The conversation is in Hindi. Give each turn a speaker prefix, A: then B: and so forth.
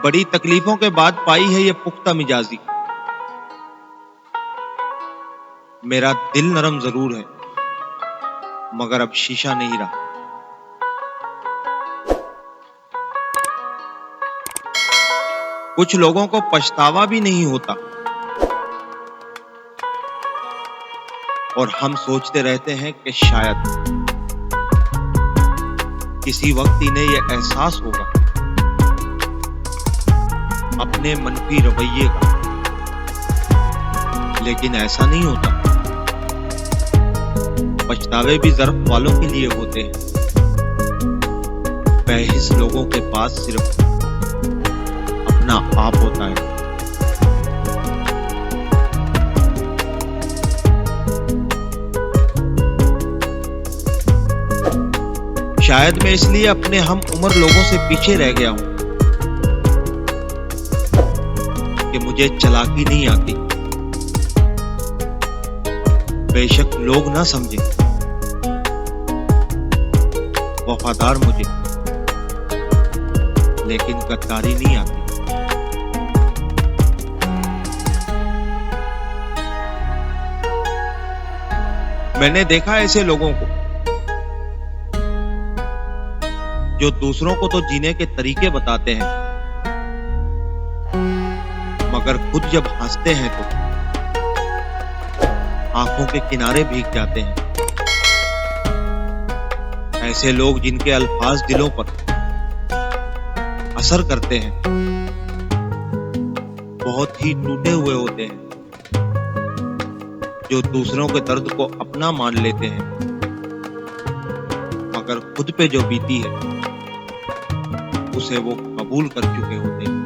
A: बड़ी तकलीफों के बाद पाई है ये पुख्ता मिजाजी। मेरा दिल नरम जरूर है मगर अब शीशा नहीं रहा। कुछ लोगों को पछतावा भी नहीं होता और हम सोचते रहते हैं कि शायद किसी वक्त इन्हें यह एहसास होगा अपने मनफी रवैये का, लेकिन ऐसा नहीं होता। पछतावे भी ज़र्फ वालों के लिए होते हैं। बेहिस लोगों के पास सिर्फ अपना आप होता है। शायद मैं इसलिए अपने हम उम्र लोगों से पीछे रह गया हूं कि मुझे चालाकी नहीं आती। बेशक लोग ना समझे, वफादार मुझे, लेकिन गद्दारी नहीं आती। मैंने देखा ऐसे लोगों को जो दूसरों को तो जीने के तरीके बताते हैं मगर खुद जब हंसते हैं तो आंखों के किनारे भीग जाते हैं। ऐसे लोग जिनके अल्फाज दिलों पर असर करते हैं बहुत ही टूटे हुए होते हैं, जो दूसरों के दर्द को अपना मान लेते हैं मगर खुद पे जो बीती है उसे वो कबूल कर चुके होते हैं।